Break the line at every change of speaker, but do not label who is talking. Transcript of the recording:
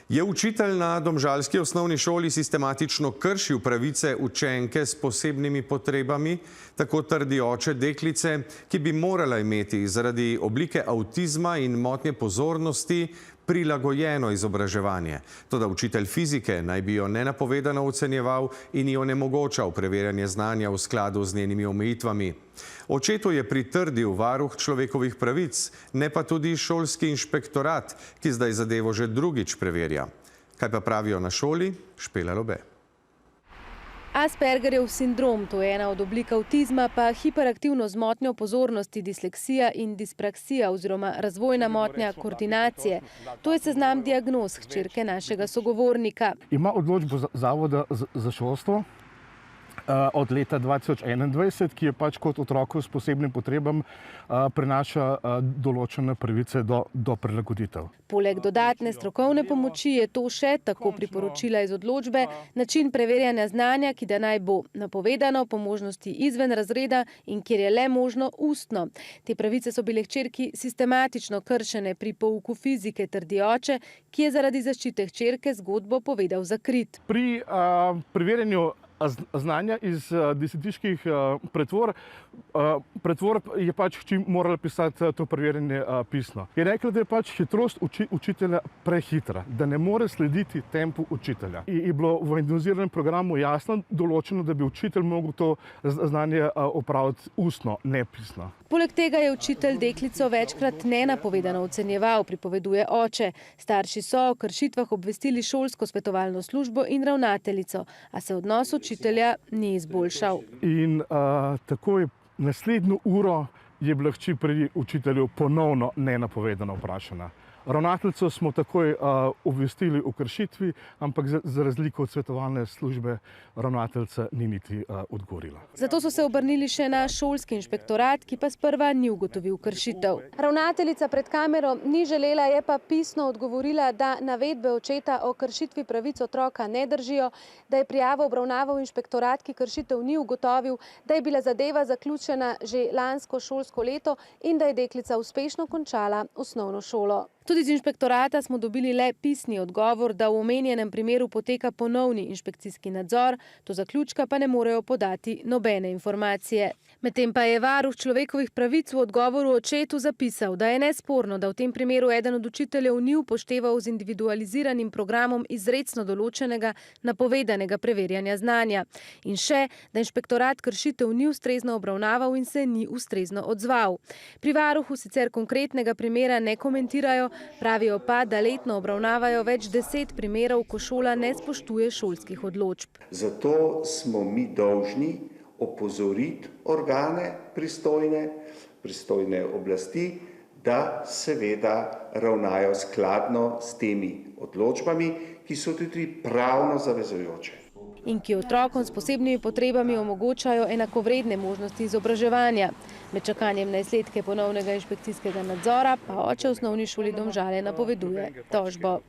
Je učitelj na domžalski osnovni šoli sistematično kršil pravice učenke s posebnimi potrebami, tako trdi oče deklice, ki bi morala imeti zaradi oblike avtizma in motnje pozornosti prilagojeno izobraževanje. Toda učitelj fizike naj bi jo nenapovedano ocenjeval in ji onemogočal preverjanje znanja v skladu z njenimi omejitvami. Očetu je pritrdil varuh človekovih pravic, ne pa tudi šolski inšpektorat, ki zdaj zadevo že drugič preverja. Kaj pa pravijo na šoli? Špela Lobe.
Aspergerjev sindrom, to je ena od oblik avtizma, pa hiperaktivno z motnjo pozornosti, disleksija in dispraksija oziroma razvojna motnja koordinacije. To je seznam diagnoz hčerke našega sogovornika.
Ima odločbo Zavoda za šolstvo od leta 2021, ki je pač kot otroku s posebnim potrebam prinaša določene pravice do prilagoditev.
Poleg dodatne strokovne pomoči je to še, tako priporočila iz odločbe, način preverjanja znanja, ki da naj bo napovedano, po možnosti izven razreda in kjer je le možno ustno. Te pravice so bile hčerki sistematično kršene pri pouku fizike, trdi oče, ki je zaradi zaščite hčerke zgodbo povedal zakrit.
Pri preverjanju znanja iz desetiških pretvorb je pač hči morala pisati to preverjanje pisno. Je rekla, da je pač hitrost učitelja prehitra, da ne more slediti tempu učitelja. Je bilo v indoniziranem programu jasno določeno, da bi učitelj mogel to znanje opraviti ustno, ne pisno.
Poleg tega je učitelj deklico večkrat nenapovedano ocenjeval, pripoveduje oče. Starši so o kršitvah obvestili šolsko svetovalno službo in ravnateljico, a se odnos učitelja ni izboljšal.
In takoj naslednjo uro je bila hči pri učitelju ponovno nenapovedano vprašana. Ravnateljico smo takoj obvestili o kršitvi, ampak za razliko od svetovalne službe ravnateljica ni niti odgovorila.
Zato so se obrnili še na šolski inšpektorat, ki pa sprva ni ugotovil kršitev. Ravnateljica pred kamero ni želela, je pa pisno odgovorila, da navedbe očeta o kršitvi pravic otroka ne držijo, da je prijavo obravnaval inšpektorat, ki kršitev ni ugotovil, da je bila zadeva zaključena že lansko šolsko leto in da je deklica uspešno končala osnovno šolo. Tudi z inšpektorata smo dobili le pisni odgovor, da v omenjenem primeru poteka ponovni inšpekcijski nadzor, do zaključka pa ne morejo podati nobene informacije. Medtem pa je varuh človekovih pravic v odgovoru očetu zapisal, da je nesporno, da v tem primeru eden od učiteljev ni upošteval z individualiziranim programom izrecno določenega napovedanega preverjanja znanja. In še, da inšpektorat kršitev ni ustrezno obravnaval in se ni ustrezno odzval. Pri varuhu sicer konkretnega primera ne komentirajo, pravijo pa, da letno obravnavajo več 10 primerov, ko šola ne spoštuje šolskih odločb.
Zato smo mi dolžni opozoriti organe pristojne oblasti, da seveda ravnajo skladno s temi odločbami, ki so tudi pravno zavezujoče.
In ki otrokom s posebnimi potrebami omogočajo enakovredne možnosti izobraževanja. Med čakanjem na izsledke ponovnega inšpekcijskega nadzora pa oče osnovni šoli Domžale napoveduje tožbo.